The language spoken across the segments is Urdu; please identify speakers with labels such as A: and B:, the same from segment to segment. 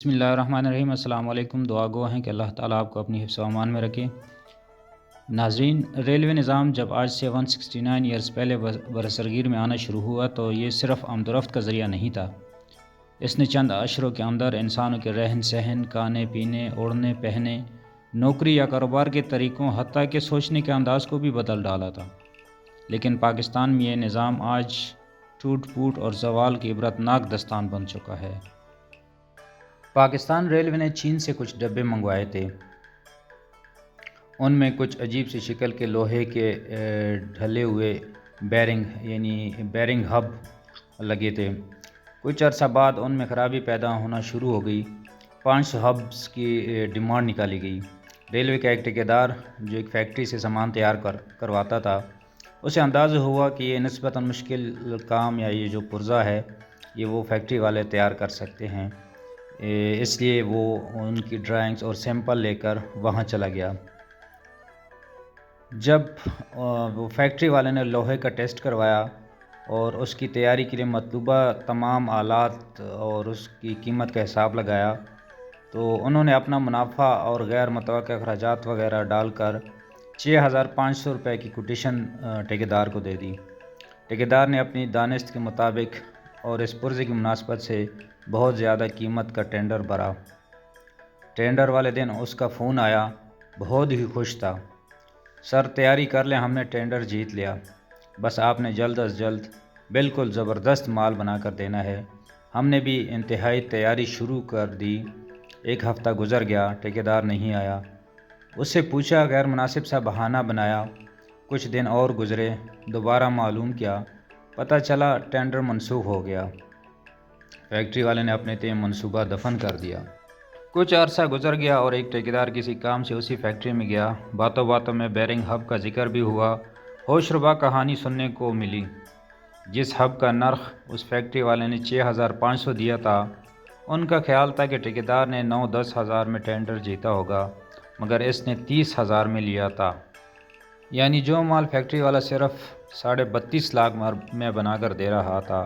A: بسم اللہ الرحمن الرحیم۔ السلام علیکم۔ دعا گو ہیں کہ اللہ تعالیٰ آپ کو اپنی حفظ و امان میں رکھے۔ ناظرین، ریلوے نظام جب آج سے 169 ایئرز پہلے برصغیر میں آنا شروع ہوا تو یہ صرف آمد و رفت کا ذریعہ نہیں تھا۔ اس نے چند اشروں کے اندر انسانوں کے رہن سہن، کھانے پینے، اوڑھنے پہننے، نوکری یا کاروبار کے طریقوں، حتیٰ کہ سوچنے کے انداز کو بھی بدل ڈالا تھا۔ لیکن پاکستان میں یہ نظام آج ٹوٹ پھوٹ اور زوال کی عبرتناک داستان بن چکا ہے۔ پاکستان ریلوے نے چین سے کچھ ڈبے منگوائے تھے۔ ان میں کچھ عجیب سی شکل کے لوہے کے ڈھلے ہوئے بیرنگ ہب لگے تھے۔ کچھ عرصہ بعد ان میں خرابی پیدا ہونا شروع ہو گئی۔ 500 ہبس کی ڈیمانڈ نکالی گئی۔ ریلوے کا ایک ٹھیکیدار جو ایک فیکٹری سے سامان تیار کرواتا تھا، اسے اندازہ ہوا کہ یہ نسبتاً مشکل کام یا یہ جو پرزہ ہے یہ وہ فیکٹری والے تیار کر سکتے ہیں، اس لیے وہ ان کی ڈرائنگز اور سیمپل لے کر وہاں چلا گیا۔ جب وہ فیکٹری والے نے لوہے کا ٹیسٹ کروایا اور اس کی تیاری کے لیے مطلوبہ تمام آلات اور اس کی قیمت کا حساب لگایا تو انہوں نے اپنا منافع اور غیر متوقع اخراجات وغیرہ ڈال کر 6500 روپے کی کوٹیشن ٹھیکیدار کو دے دی۔ ٹھیکیدار نے اپنی دانست کے مطابق اور اس پرزے کی مناسبت سے بہت زیادہ قیمت کا ٹینڈر بھرا۔ ٹینڈر والے دن اس کا فون آیا، بہت ہی خوش تھا۔ سر تیاری کر لیں، ہم نے ٹینڈر جیت لیا، بس آپ نے جلد از جلد بالکل زبردست مال بنا کر دینا ہے۔ ہم نے بھی انتہائی تیاری شروع کر دی۔ ایک ہفتہ گزر گیا، ٹھیکیدار نہیں آیا۔ اس سے پوچھا، غیر مناسب سا بہانہ بنایا۔ کچھ دن اور گزرے، دوبارہ معلوم کیا، پتہ چلا ٹینڈر منسوخ ہو گیا۔ فیکٹری والے نے اپنے تئیں منصوبہ دفن کر دیا۔ کچھ عرصہ گزر گیا اور ایک ٹھیکیدار کسی کام سے اسی فیکٹری میں گیا۔ باتوں باتوں میں بیرنگ ہب کا ذکر بھی ہوا۔ ہوش ربا کہانی سننے کو ملی۔ جس ہب کا نرخ اس فیکٹری والے نے 6500 دیا تھا، ان کا خیال تھا کہ ٹھیکیدار نے 9-10 ہزار میں ٹینڈر جیتا ہوگا، مگر اس نے 30,000 میں لیا تھا۔ یعنی جو مال فیکٹری والا صرف 32.5 لاکھ میں بنا کر دے رہا تھا،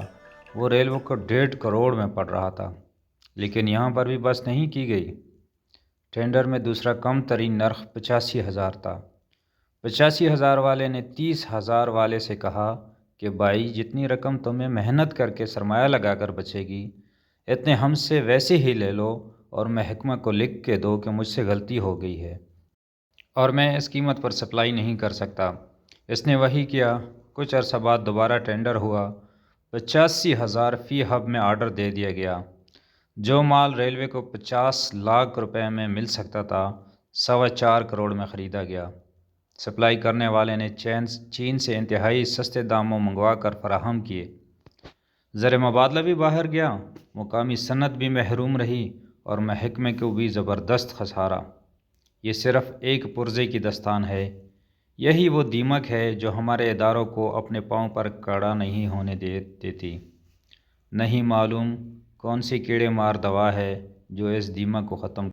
A: وہ ریلوے کو 1.5 کروڑ میں پڑ رہا تھا۔ لیکن یہاں پر بھی بس نہیں کی گئی۔ ٹینڈر میں دوسرا کم ترین نرخ 85,000 تھا۔ 85,000 والے نے 30,000 والے سے کہا کہ بھائی، جتنی رقم تمہیں محنت کر کے سرمایہ لگا کر بچے گی، اتنے ہم سے ویسے ہی لے لو اور محکمہ کو لکھ کے دو کہ مجھ سے غلطی ہو گئی ہے اور میں اس قیمت پر سپلائی نہیں کر سکتا۔ اس نے وہی کیا۔ کچھ عرصہ بعد دوبارہ ٹینڈر ہوا۔ 85,000 فی ہب میں آرڈر دے دیا گیا۔ جو مال ریلوے کو 50 لاکھ روپے میں مل سکتا تھا، 4.25 کروڑ میں خریدا گیا۔ سپلائی کرنے والے نے چین سے انتہائی سستے داموں منگوا کر فراہم کیے۔ زر مبادلہ بھی باہر گیا، مقامی صنعت بھی محروم رہی اور محکمے کو بھی زبردست خسارہ۔ یہ صرف ایک پرزے کی داستان ہے۔ یہی وہ دیمک ہے جو ہمارے اداروں کو اپنے پاؤں پر کھڑا نہیں ہونے دیتی۔ نہیں معلوم کون سی کیڑے مار دوا ہے جو اس دیمک کو ختم